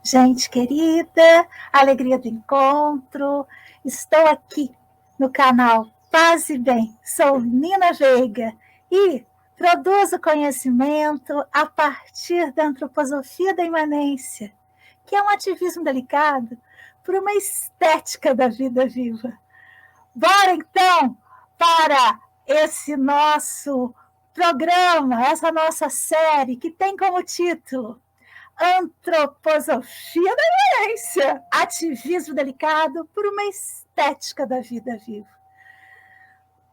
Gente querida, alegria do encontro, estou aqui no canal Paz e Bem, sou Nina Veiga e produzo conhecimento a partir da antroposofia da imanência, que é um ativismo delicado por uma estética da vida viva. Bora então para esse nosso programa, essa nossa série que tem como título Antroposofia da Imanência, ativismo delicado por uma estética da vida viva.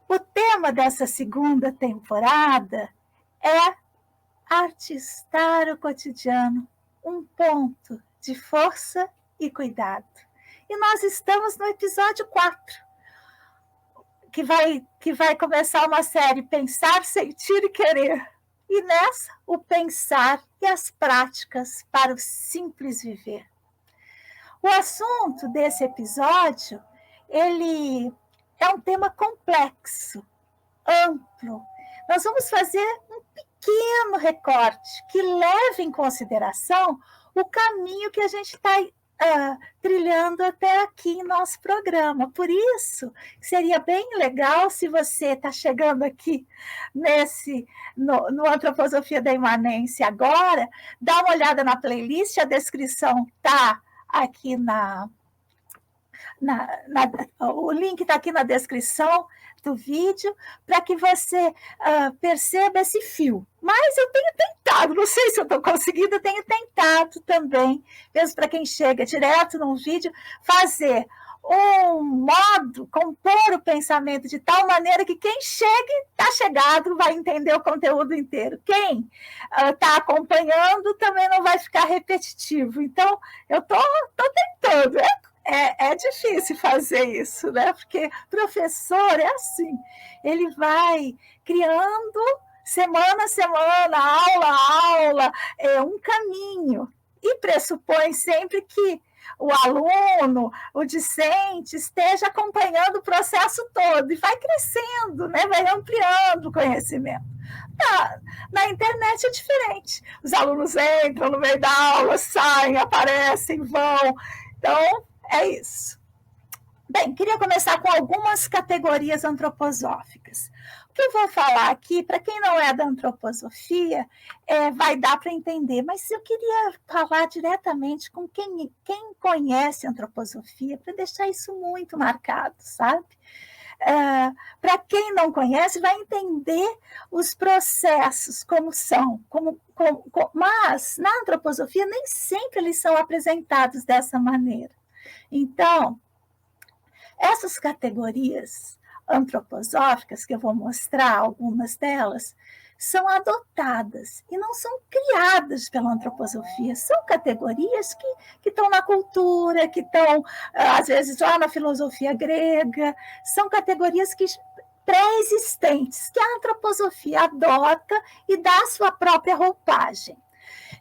O tema dessa segunda temporada é artistar o cotidiano, um ponto de força e cuidado. E nós estamos no episódio 4, que vai começar uma série Pensar, Sentir e Querer. E nessa, o pensar e as práticas para o simples viver. O assunto desse episódio, ele é um tema complexo, amplo. Nós vamos fazer um pequeno recorte que leve em consideração o caminho que a gente está trilhando até aqui em nosso programa. Por isso, seria bem legal se você está chegando aqui no Antroposofia da Imanência agora, dá uma olhada na playlist, a descrição está aqui o link está aqui na descrição do vídeo, para que você perceba esse fio. Mas eu tenho tentado, não sei se eu estou conseguindo, eu tenho tentado também, mesmo para quem chega direto num vídeo, fazer um modo, compor o pensamento de tal maneira que quem está chegado vai entender o conteúdo inteiro. Quem está acompanhando também não vai ficar repetitivo. Então, eu estou tentando, É difícil fazer isso, né? Porque professor é assim, ele vai criando semana a semana, aula a aula, um caminho, e pressupõe sempre que o aluno, o discente, esteja acompanhando o processo todo, e vai crescendo, né? Vai ampliando o conhecimento. Na internet é diferente, os alunos entram no meio da aula, saem, aparecem, vão, então é isso. Bem, queria começar com algumas categorias antroposóficas. O que eu vou falar aqui, para quem não é da antroposofia, vai dar para entender, mas eu queria falar diretamente com quem conhece a antroposofia, para deixar isso muito marcado, sabe? Para quem não conhece, vai entender os processos como são, mas na antroposofia nem sempre eles são apresentados dessa maneira. Então, essas categorias antroposóficas, que eu vou mostrar algumas delas, são adotadas e não são criadas pela antroposofia. São categorias que estão na cultura, que estão, às vezes, lá na filosofia grega. São categorias pré-existentes, que a antroposofia adota e dá a sua própria roupagem.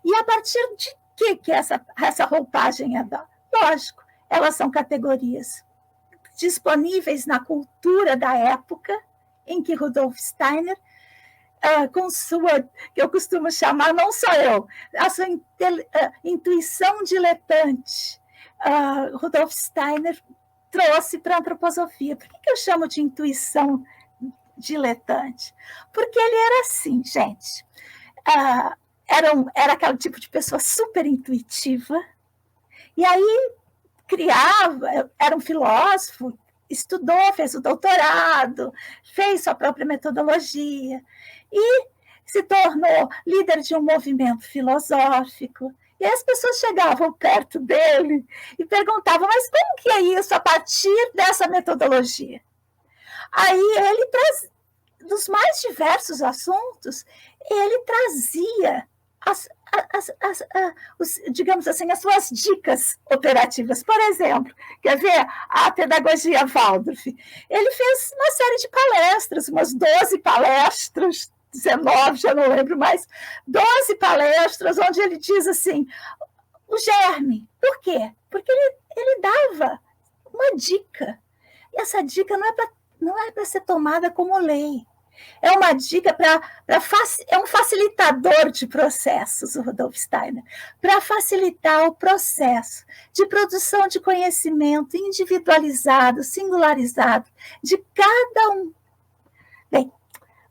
E a partir de que essa roupagem é dada? Lógico, elas são categorias disponíveis na cultura da época em que Rudolf Steiner, com sua, que eu costumo chamar, não só eu, a sua intuição diletante, Rudolf Steiner trouxe para a antroposofia. Por que eu chamo de intuição diletante? Porque ele era assim, gente, era aquele tipo de pessoa super intuitiva, e aí criava, era um filósofo, estudou, fez o doutorado, fez sua própria metodologia e se tornou líder de um movimento filosófico. E as pessoas chegavam perto dele e perguntavam, mas como que é isso a partir dessa metodologia? Aí ele dos mais diversos assuntos, ele trazia digamos assim, as suas dicas operativas. Por exemplo, quer ver a pedagogia Waldorf? Ele fez uma série de palestras, umas 12 palestras 19, já não lembro mais, 12 palestras, onde ele diz assim, o germe. Por quê? Porque ele dava uma dica. E essa dica não é para ser tomada como lei. É uma dica é um facilitador de processos, o Rudolf Steiner, para facilitar o processo de produção de conhecimento individualizado, singularizado, de cada um. Bem,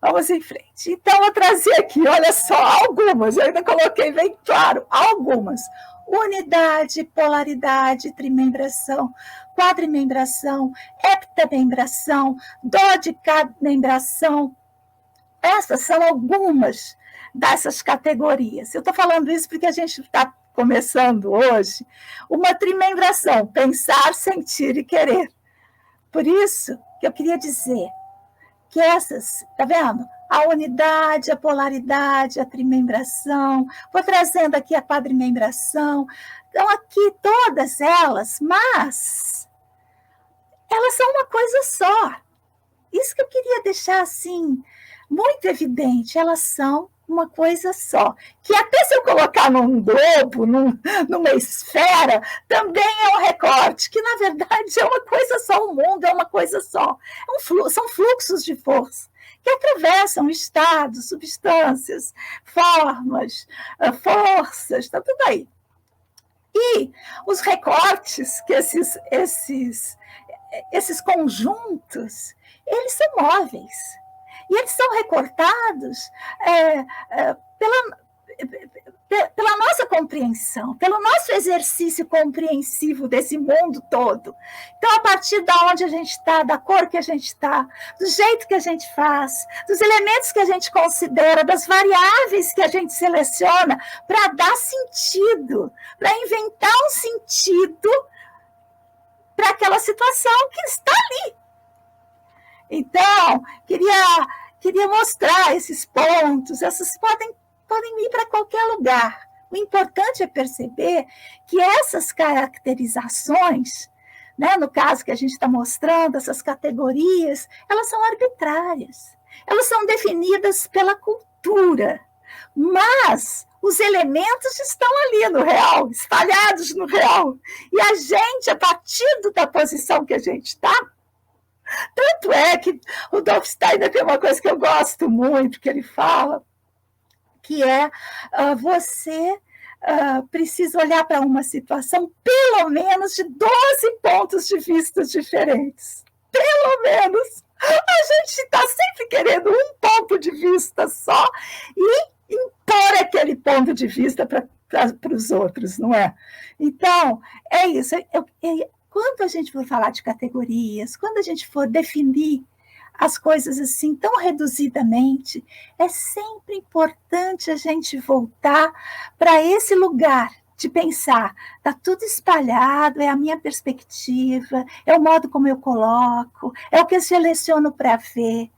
vamos em frente. Então, vou trazer aqui, olha só, algumas, eu ainda coloquei bem claro, algumas. Unidade, polaridade, trimembração, quadrimembração, heptamembração, dodecamembração. Essas são algumas dessas categorias. Eu estou falando isso porque a gente está começando hoje uma trimembração, pensar, sentir e querer. Por isso que eu queria dizer que essas, está vendo? A unidade, a polaridade, a trimembração, vou trazendo aqui a quadrimembração, então aqui todas elas, mas elas são uma coisa só. Isso que eu queria deixar assim, muito evidente, elas são uma coisa só, que até se eu colocar num globo, numa esfera, também é um recorte, que na verdade é uma coisa só, o mundo é uma coisa só. São fluxos de força que atravessam estados, substâncias, formas, forças, está tudo aí. E os recortes que esses conjuntos, eles são móveis. E eles são recortados pela nossa compreensão, pelo nosso exercício compreensivo desse mundo todo. Então, a partir de onde a gente está, da cor que a gente está, do jeito que a gente faz, dos elementos que a gente considera, das variáveis que a gente seleciona para dar sentido, para inventar um sentido para aquela situação que está ali. Então, queria mostrar esses pontos, essas podem ir para qualquer lugar. O importante é perceber que essas caracterizações, né, no caso que a gente está mostrando, essas categorias, elas são arbitrárias. Elas são definidas pela cultura, mas os elementos estão ali no real, espalhados no real. E a gente, a partir da posição que a gente está, tanto é que o Rudolf Steiner tem uma coisa que eu gosto muito, que ele fala, que é você precisa olhar para uma situação pelo menos de 12 pontos de vista diferentes. Pelo menos. A gente está sempre querendo um ponto de vista só e impor aquele ponto de vista para os outros, não é? Então, é isso. Quando a gente for falar de categorias, quando a gente for definir as coisas assim tão reduzidamente, é sempre importante a gente voltar para esse lugar de pensar, está tudo espalhado, é a minha perspectiva, é o modo como eu coloco, é o que eu seleciono para ver.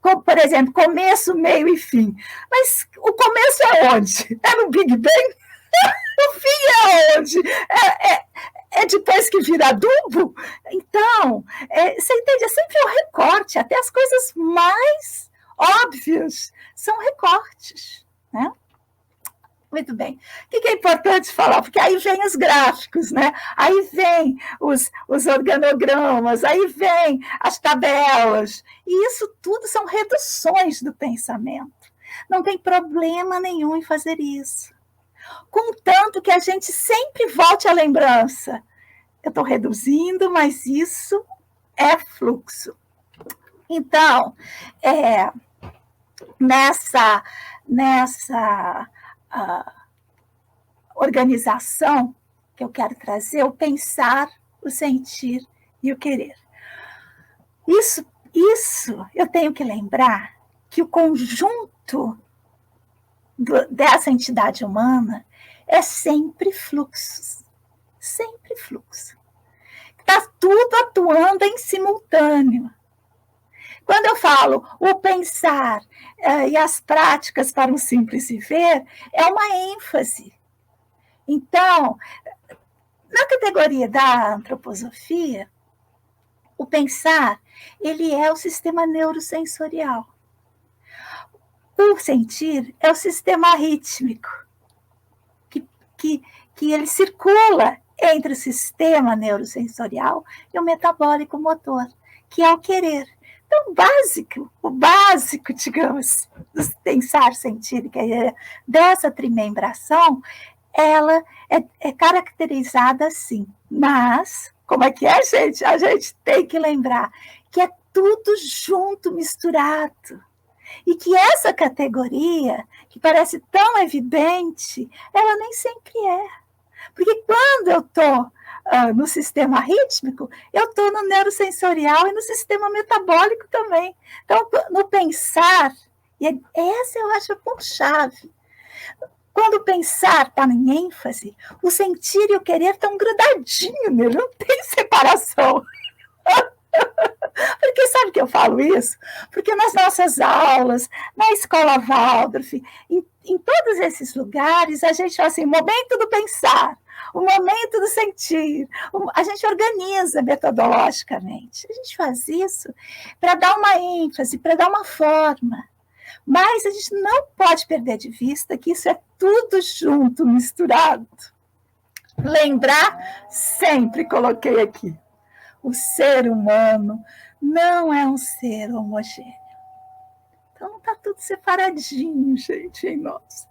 Como, por exemplo, começo, meio e fim. Mas o começo é onde? É no Big Bang? O fim é onde? É depois que vira adubo? Então, você entende? É sempre um recorte, até as coisas mais óbvias são recortes, né? Muito bem. O que é importante falar? Porque aí vem os gráficos, né? Aí vem os organogramas, aí vem as tabelas. E isso tudo são reduções do pensamento. Não tem problema nenhum em fazer isso. Contanto que a gente sempre volte à lembrança. Eu estou reduzindo, mas isso é fluxo. Então, nessa organização que eu quero trazer, o pensar, o sentir e o querer. Isso eu tenho que lembrar que o conjunto dessa entidade humana é sempre fluxo. Sempre fluxo. Está tudo atuando em simultâneo. Quando eu falo o pensar e as práticas para um simples viver, é uma ênfase. Então, na categoria da antroposofia, o pensar, ele é o sistema neurosensorial. O o sentir é o sistema rítmico, que ele circula entre o sistema neurosensorial e o metabólico motor, que é o querer. Então, o básico, digamos, do pensar, sentir e querer, dessa trimembração, ela é caracterizada assim. Mas, como é que é, gente? A gente tem que lembrar que é tudo junto, misturado. E que essa categoria, que parece tão evidente, ela nem sempre é. Porque quando eu estou no sistema rítmico, eu estou no neurosensorial e no sistema metabólico também. Então, no pensar, e essa eu acho a ponto-chave. Quando o pensar está em ênfase, o sentir e o querer estão grudadinhos nele, não tem separação. Porque sabe que eu falo isso? Porque nas nossas aulas, na escola Waldorf, em todos esses lugares, a gente fala assim, momento do pensar, o momento do sentir, a gente organiza metodologicamente. A gente faz isso para dar uma ênfase, para dar uma forma. Mas a gente não pode perder de vista que isso é tudo junto, misturado. Lembrar, sempre coloquei aqui, o ser humano não é um ser homogêneo. Então, não está tudo separadinho, gente, em nós.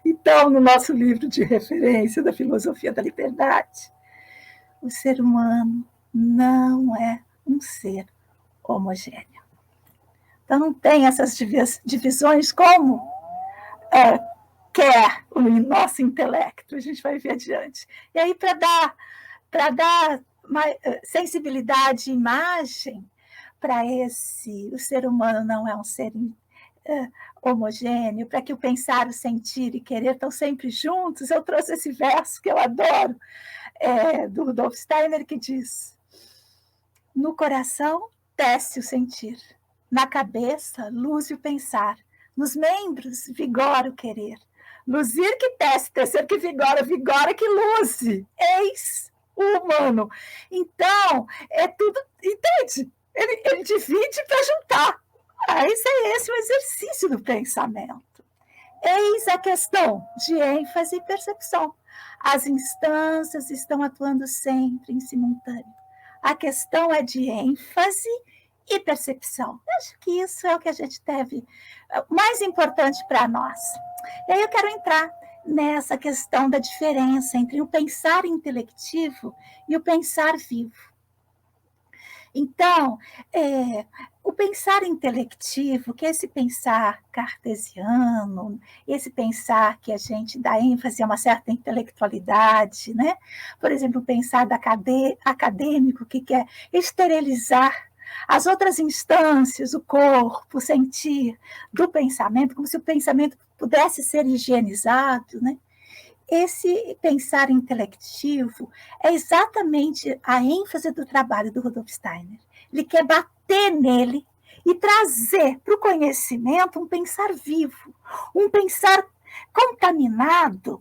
Então, no nosso livro de referência da Filosofia da Liberdade, o ser humano não é um ser homogêneo. Então, não tem essas divisões como quer o nosso intelecto. A gente vai ver adiante. E aí, para dar sensibilidade e imagem para o ser humano não é um ser homogêneo, para que o pensar, o sentir e querer estão sempre juntos, eu trouxe esse verso que eu adoro, do Rudolf Steiner, que diz: no coração desce o sentir, na cabeça luze o pensar, nos membros vigora o querer, luzir que tece, tecer que vigora, vigora que luze, eis o humano. Então, é tudo, entende? Ele divide para juntar. Esse é o exercício do pensamento. Eis a questão de ênfase e percepção. As instâncias estão atuando sempre em simultâneo. A questão é de ênfase e percepção. Eu acho que isso é o que a gente deve, mais importante para nós. E aí eu quero entrar nessa questão da diferença entre o pensar intelectivo e o pensar vivo. Então, o pensar intelectivo, que é esse pensar cartesiano, esse pensar que a gente dá ênfase a uma certa intelectualidade, né? Por exemplo, o pensar acadêmico, que quer esterilizar as outras instâncias, o corpo, o sentir do pensamento, como se o pensamento pudesse ser higienizado, né? Esse pensar intelectivo é exatamente a ênfase do trabalho do Rudolf Steiner. Ele quer bater nele e trazer para o conhecimento um pensar vivo, um pensar contaminado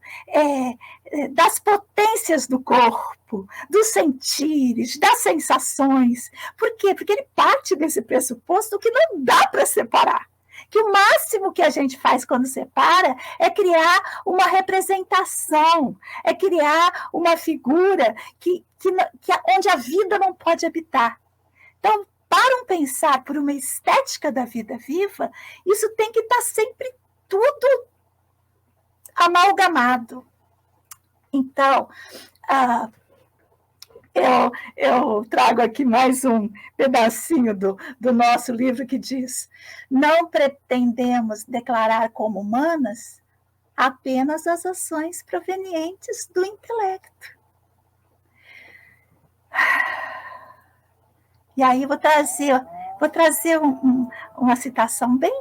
das potências do corpo, dos sentires, das sensações. Por quê? Porque ele parte desse pressuposto que não dá para separar. Que o máximo que a gente faz quando separa é criar uma representação, é criar uma figura onde a vida não pode habitar. Então, para um pensar por uma estética da vida viva, isso tem que estar sempre tudo amalgamado. Então, eu trago aqui mais um pedacinho do nosso livro que diz: não pretendemos declarar como humanas apenas as ações provenientes do intelecto. E aí vou trazer uma citação bem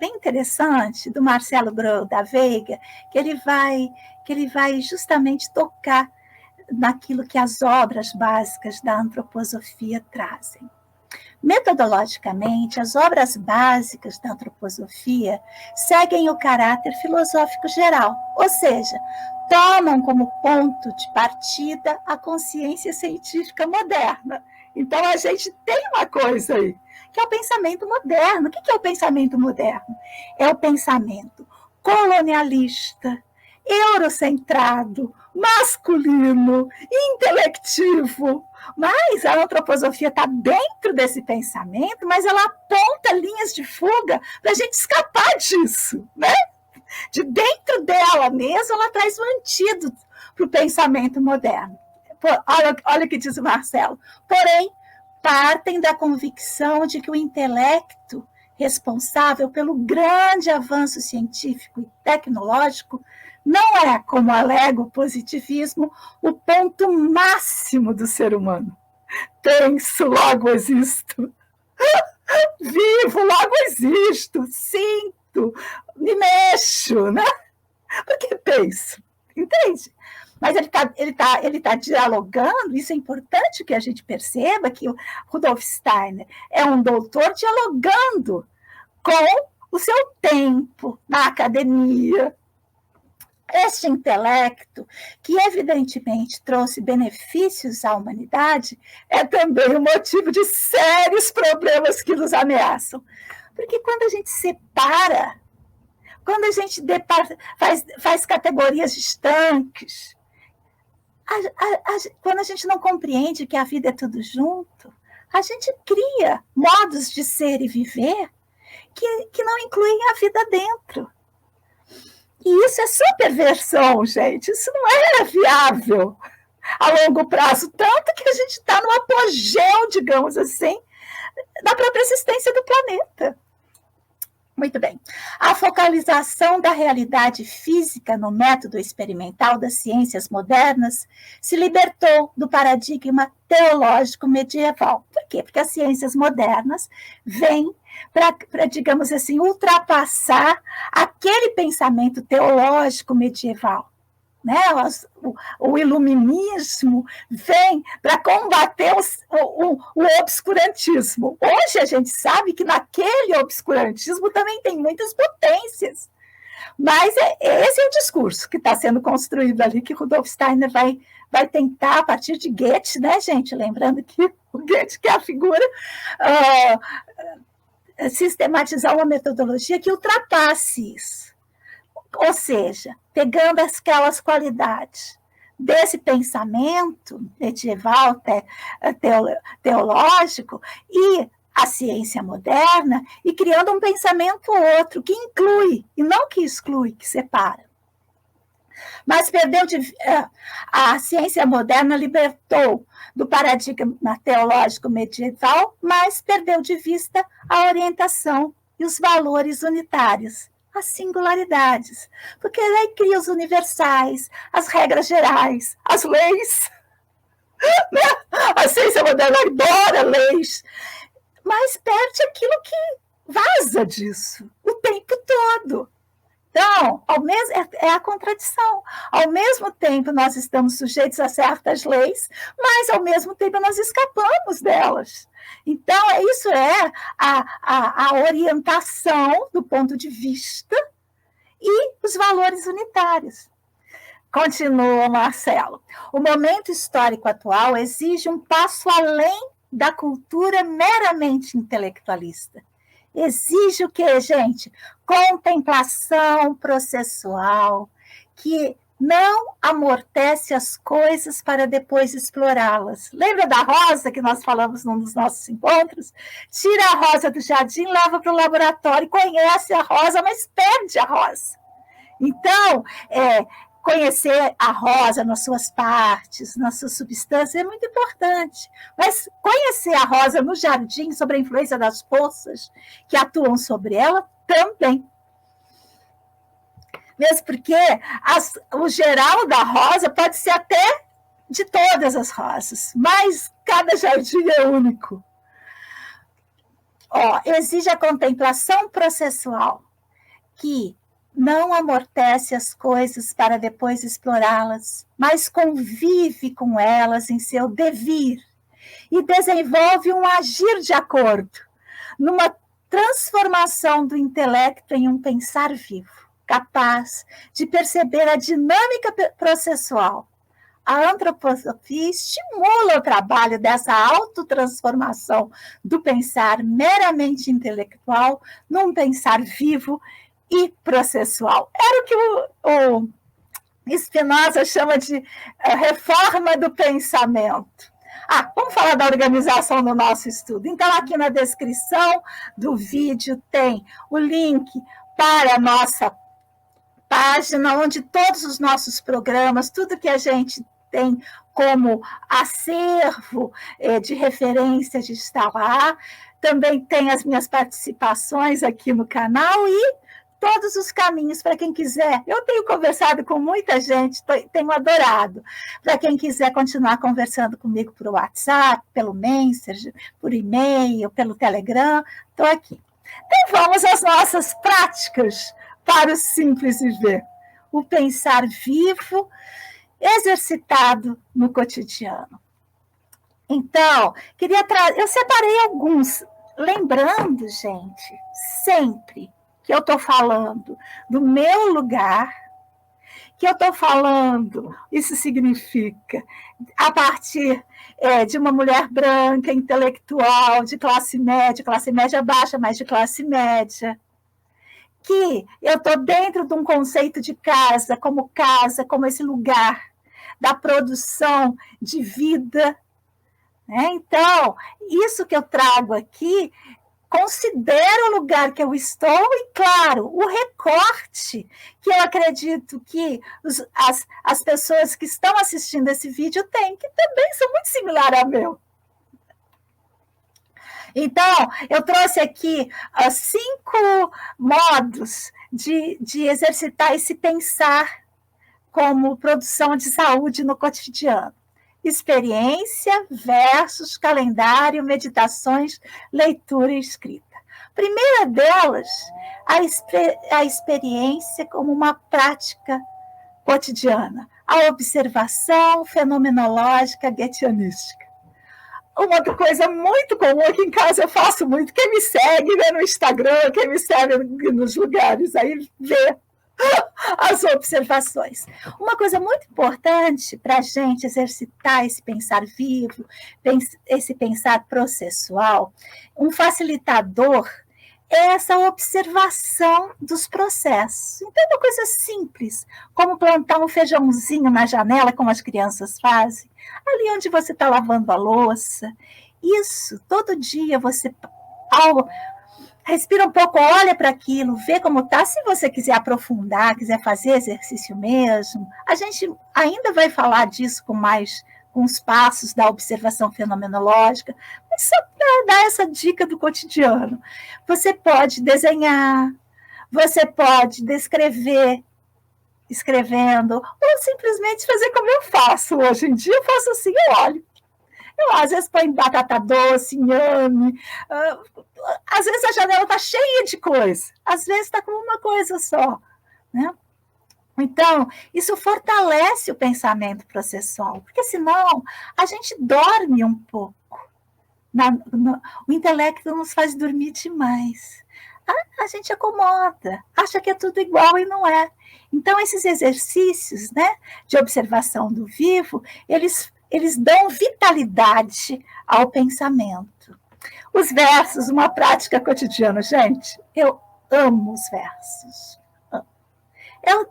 interessante do Marcelo Grau da Veiga, que ele vai justamente tocar naquilo que as obras básicas da antroposofia trazem. Metodologicamente, as obras básicas da antroposofia seguem o caráter filosófico geral, ou seja, tomam como ponto de partida a consciência científica moderna. Então, a gente tem uma coisa aí, que é o pensamento moderno. O que é o pensamento moderno? É o pensamento colonialista, eurocentrado, masculino, intelectivo. Mas a antroposofia está dentro desse pensamento, mas ela aponta linhas de fuga para a gente escapar disso, né? De dentro dela mesma, ela traz um antídoto para o pensamento moderno. Olha o que diz o Marcelo. Porém, partem da convicção de que o intelecto responsável pelo grande avanço científico e tecnológico não é, como alega o positivismo, o ponto máximo do ser humano. Penso, logo existo. Vivo, logo existo. Sinto, me mexo, né? Porque penso, entende? Mas ele tá dialogando, isso é importante que a gente perceba que o Rudolf Steiner é um doutor dialogando com o seu tempo na academia. Este intelecto, que evidentemente trouxe benefícios à humanidade, é também um motivo de sérios problemas que nos ameaçam. Porque quando a gente separa, quando a gente faz categorias distantes, quando a gente não compreende que a vida é tudo junto, a gente cria modos de ser e viver que não incluem a vida dentro. E isso é superversão, gente. Isso não é viável a longo prazo, tanto que a gente está no apogeu, digamos assim, da própria existência do planeta. Muito bem. A focalização da realidade física no método experimental das ciências modernas se libertou do paradigma teológico medieval. Por quê? Porque as ciências modernas vêm para, digamos assim, ultrapassar aquele pensamento teológico medieval. Né? O iluminismo vem para combater o obscurantismo. Hoje a gente sabe que naquele obscurantismo também tem muitas potências. Mas esse é o discurso que está sendo construído ali, que Rudolf Steiner vai tentar, a partir de Goethe, né, gente? Lembrando que o Goethe, que é a figura, sistematizar uma metodologia que ultrapasse isso. Ou seja, pegando aquelas qualidades desse pensamento medieval, teológico, e a ciência moderna, e criando um pensamento outro, que inclui, e não que exclui, que separa. Mas a ciência moderna libertou do paradigma teológico medieval, mas perdeu de vista a orientação e os valores unitários, as singularidades, porque aí cria os universais, as regras gerais, as leis. Né? A ciência moderna adora leis, mas perde aquilo que vaza disso o tempo todo. Então, é a contradição. Ao mesmo tempo, nós estamos sujeitos a certas leis, mas, ao mesmo tempo, nós escapamos delas. Então, isso é a orientação do ponto de vista e os valores unitários. Continua Marcelo. O momento histórico atual exige um passo além da cultura meramente intelectualista. Exige o quê, gente? Contemplação processual, que não amortece as coisas para depois explorá-las. Lembra da rosa que nós falamos num dos nossos encontros? Tira a rosa do jardim, leva para o laboratório, conhece a rosa, mas perde a rosa. Então, conhecer a rosa nas suas partes, nas suas substâncias, é muito importante. Mas conhecer a rosa no jardim, sobre a influência das forças que atuam sobre ela, também. Mesmo porque o geral da rosa pode ser até de todas as rosas, mas cada jardim é único. Exige a contemplação processual, que não amortece as coisas para depois explorá-las, mas convive com elas em seu devir e desenvolve um agir de acordo, numa transformação do intelecto em um pensar vivo, capaz de perceber a dinâmica processual, A antroposofia estimula o trabalho dessa autotransformação do pensar meramente intelectual num pensar vivo e processual. Era o que o Spinoza chama de reforma do pensamento. Vamos falar da organização do nosso estudo. Então, aqui na descrição do vídeo tem o link para a nossa página, onde todos os nossos programas, tudo que a gente tem como acervo de referência está lá. Também tem as minhas participações aqui no canal e todos os caminhos para quem quiser. Eu tenho conversado com muita gente, tenho adorado. Para quem quiser continuar conversando comigo por WhatsApp, pelo Messenger, por e-mail, pelo Telegram, estou aqui. Então, vamos às nossas práticas para o simples viver. O pensar vivo, exercitado no cotidiano. Então, eu separei alguns, lembrando, gente, sempre que eu estou falando do meu lugar, que eu estou falando, isso significa, a partir de uma mulher branca, intelectual, de classe média baixa, mas de classe média, que eu estou dentro de um conceito de casa, como esse lugar da produção de vida. Então, isso que eu trago aqui, considero o lugar que eu estou e, claro, o recorte que eu acredito que as pessoas que estão assistindo esse vídeo têm, que também são muito similares ao meu. Então, eu trouxe aqui 5 modos de exercitar esse pensar como produção de saúde no cotidiano. Experiência versus calendário, meditações, leitura e escrita. Primeira delas, a experiência como uma prática cotidiana, a observação fenomenológica goetheanística. Uma coisa muito comum aqui em casa, eu faço muito, quem me segue no Instagram, quem me segue nos lugares, aí vê as observações. Uma coisa muito importante para a gente exercitar esse pensar vivo, esse pensar processual, um facilitador é essa observação dos processos. Então, uma coisa simples, como plantar um feijãozinho na janela, como as crianças fazem, ali onde você está lavando a louça. Isso, todo dia você respira um pouco, olha para aquilo, vê como está. Se você quiser aprofundar, quiser fazer exercício mesmo, a gente ainda vai falar disso com os passos da observação fenomenológica, mas só para dar essa dica do cotidiano. Você pode desenhar, você pode descrever, escrevendo, ou simplesmente fazer como eu faço hoje em dia. Eu faço assim, eu olho. Eu, às vezes, põe batata doce, inhame. Às vezes, a janela está cheia de coisa. Às vezes, está com uma coisa só. Né? Então, isso fortalece o pensamento processual, porque senão a gente dorme um pouco. O intelecto nos faz dormir demais. A gente acomoda, acha que é tudo igual e não é. Então, esses exercícios, né, de observação do vivo, eles dão vitalidade ao pensamento. Os versos, uma prática cotidiana. Gente, eu amo os versos.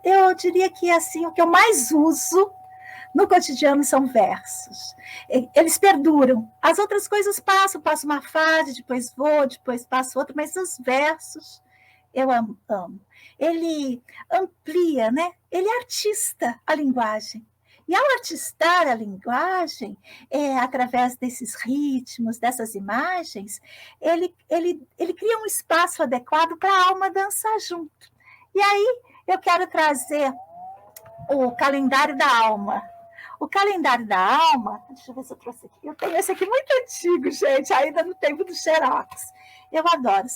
Eu diria que assim, o que eu mais uso no cotidiano são versos. Eles perduram. As outras coisas passo uma fase, depois vou, depois passo outra, mas os versos eu amo. Ele amplia, né? Ele artista a linguagem. E ao artistar a linguagem, através desses ritmos, dessas imagens, ele cria um espaço adequado para a alma dançar junto. E aí eu quero trazer o calendário da alma. O calendário da alma, deixa eu ver se eu trouxe aqui. Eu tenho esse aqui muito antigo, gente, ainda no tempo do Xerox. Eu adoro.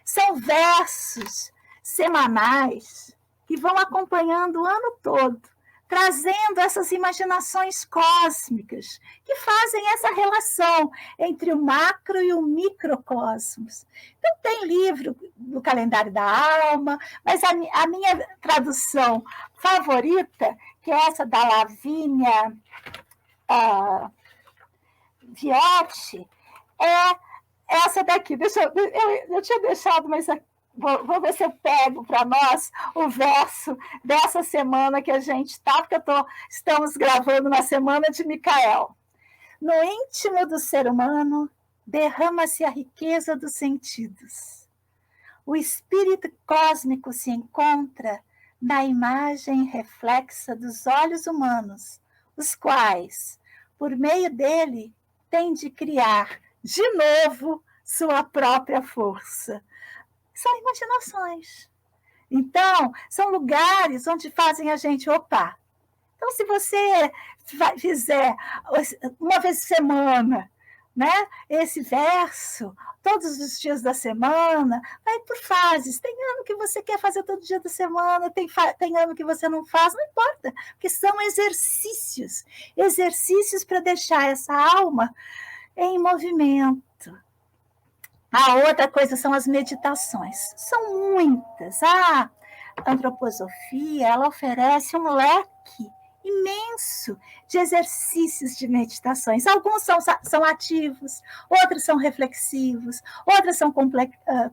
São versos semanais que vão acompanhando o ano todo, trazendo essas imaginações cósmicas que fazem essa relação entre o macro e o microcosmos. Então, tem livro do calendário da alma, mas a minha tradução favorita, que é essa da Lavínia Viotti, é essa daqui. Eu tinha deixado, mas vou ver se eu pego para nós o verso dessa semana que a gente está, porque estamos gravando na semana de Micael. No íntimo do ser humano derrama-se a riqueza dos sentidos. O espírito cósmico se encontra na imagem reflexa dos olhos humanos, os quais, por meio dele, têm de criar de novo sua própria força. São imaginações. Então, são lugares onde fazem a gente, opa. Então, se você fizer uma vez por semana, né, esse verso, todos os dias da semana, vai por fases. Tem ano que você quer fazer todo dia da semana, tem ano que você não faz, não importa, porque são exercícios para deixar essa alma em movimento. A outra coisa são as meditações. São muitas. A antroposofia, ela oferece um leque imenso de exercícios de meditações. Alguns são ativos, outros são reflexivos, outras são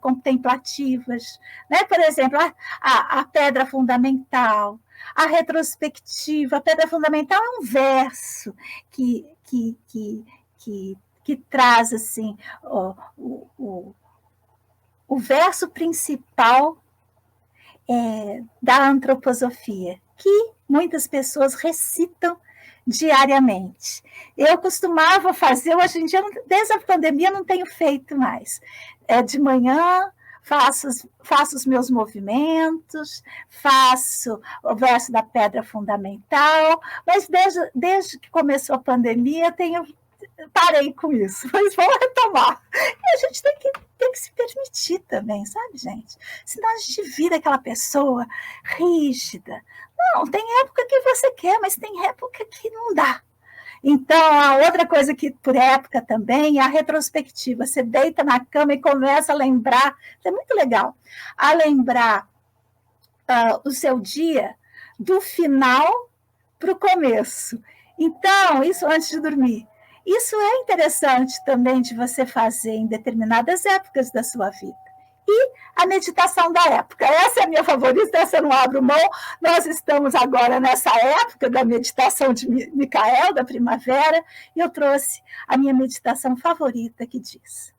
contemplativas. Né? Por exemplo, a pedra fundamental, a retrospectiva. A pedra fundamental é um verso que traz assim, o verso principal da antroposofia, que muitas pessoas recitam diariamente. Eu costumava fazer, hoje em dia, desde a pandemia, não tenho feito mais. De manhã, faço os meus movimentos, faço o verso da pedra fundamental, mas desde que começou a pandemia, parei com isso, mas vou retomar. E a gente tem que se permitir também, sabe, gente? Senão a gente vira aquela pessoa rígida. Não, tem época que você quer, mas tem época que não dá. Então, a outra coisa que, por época também, é a retrospectiva. Você deita na cama e começa a lembrar, isso é muito legal, a lembrar o seu dia do final para o começo. Então, isso antes de dormir. Isso é interessante também de você fazer em determinadas épocas da sua vida. E a meditação da época. Essa é a minha favorita, essa eu não abro mão. Nós estamos agora nessa época da meditação de Micael, da primavera, e eu trouxe a minha meditação favorita que diz: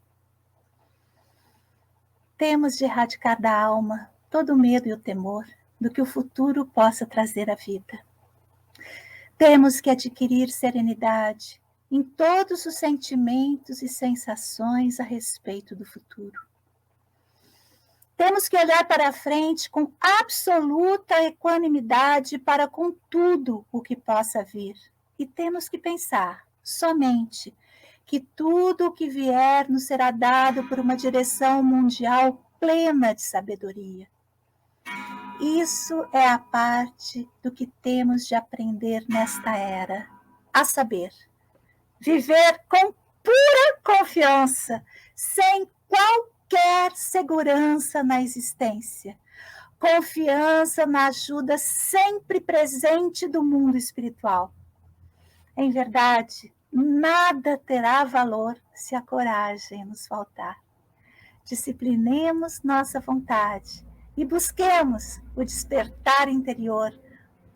temos de erradicar da alma todo o medo e o temor do que o futuro possa trazer à vida. Temos que adquirir serenidade em todos os sentimentos e sensações a respeito do futuro. Temos que olhar para a frente com absoluta equanimidade para com tudo o que possa vir. E temos que pensar somente que tudo o que vier nos será dado por uma direção mundial plena de sabedoria. Isso é a parte do que temos de aprender nesta era, a saber, viver com pura confiança, sem qualquer segurança na existência. Confiança na ajuda sempre presente do mundo espiritual. Em verdade, nada terá valor se a coragem nos faltar. Disciplinemos nossa vontade e busquemos o despertar interior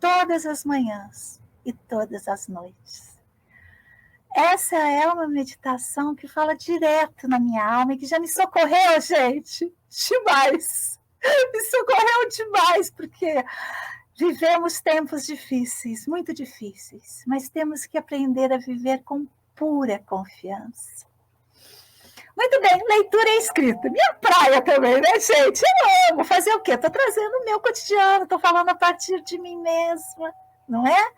todas as manhãs e todas as noites. Essa é uma meditação que fala direto na minha alma e que já me socorreu, gente, demais. Me socorreu demais, porque vivemos tempos difíceis, muito difíceis, mas temos que aprender a viver com pura confiança. Muito bem, leitura e escrita. Minha praia também, né, gente? Eu amo. Fazer o quê? Estou trazendo o meu cotidiano, estou falando a partir de mim mesma, não é?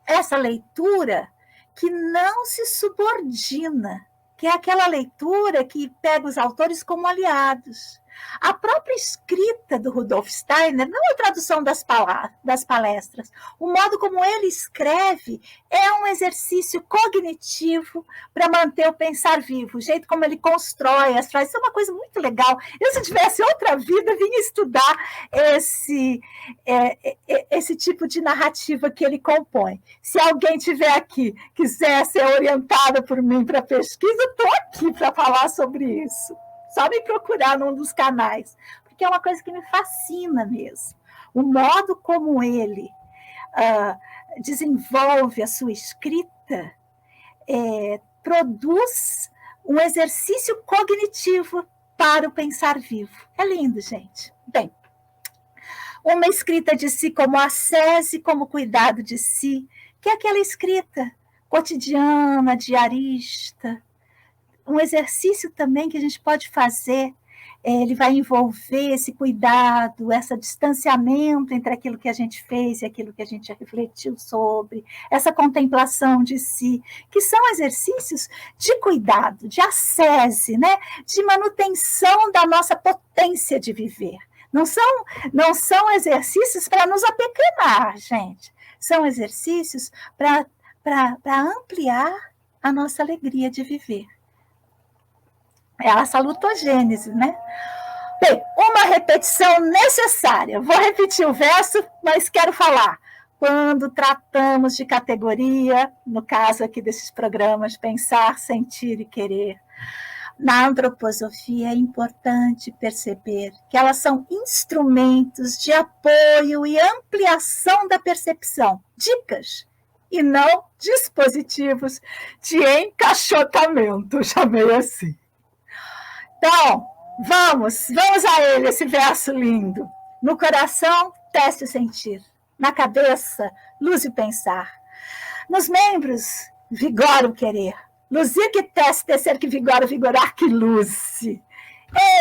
Essa leitura que não se subordina, que é aquela leitura que pega os autores como aliados. A própria escrita do Rudolf Steiner, não a tradução das palestras, o modo como ele escreve é um exercício cognitivo para manter o pensar vivo, o jeito como ele constrói as frases, isso é uma coisa muito legal. Eu, se tivesse outra vida, vinha estudar esse tipo de narrativa que ele compõe. Se alguém tiver aqui, quiser ser orientada por mim para pesquisa, eu estou aqui para falar sobre isso. Só me procurar num dos canais, porque é uma coisa que me fascina mesmo. O modo como ele desenvolve a sua escrita produz um exercício cognitivo para o pensar vivo. É lindo, gente. Bem, uma escrita de si como ascese, como cuidado de si, que é aquela escrita cotidiana, diarista, um exercício também que a gente pode fazer, ele vai envolver esse cuidado, esse distanciamento entre aquilo que a gente fez e aquilo que a gente refletiu sobre, essa contemplação de si, que são exercícios de cuidado, de ascese, né? De manutenção da nossa potência de viver. Não são exercícios para nos apequenar, gente. São exercícios para ampliar a nossa alegria de viver. É a salutogênese, né? Bem, uma repetição necessária. Vou repetir o verso, mas quero falar. Quando tratamos de categoria, no caso aqui desses programas, pensar, sentir e querer, na antroposofia é importante perceber que elas são instrumentos de apoio e ampliação da percepção, dicas, e não dispositivos de encaixotamento, chamei assim. Então, vamos a ele, esse verso lindo. No coração, teste o sentir. Na cabeça, luz e pensar. Nos membros, vigora o querer. Luzir que teste, tecer que vigora, vigorar que luze.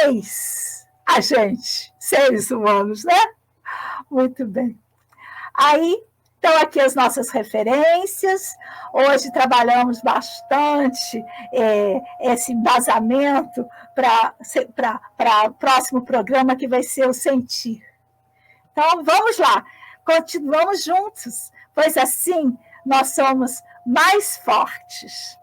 Eis a gente, seres humanos, né? Muito bem. Aí, estão aqui as nossas referências. Hoje trabalhamos bastante esse embasamento para o próximo programa, que vai ser o sentir. Então, vamos lá, continuamos juntos, pois assim nós somos mais fortes.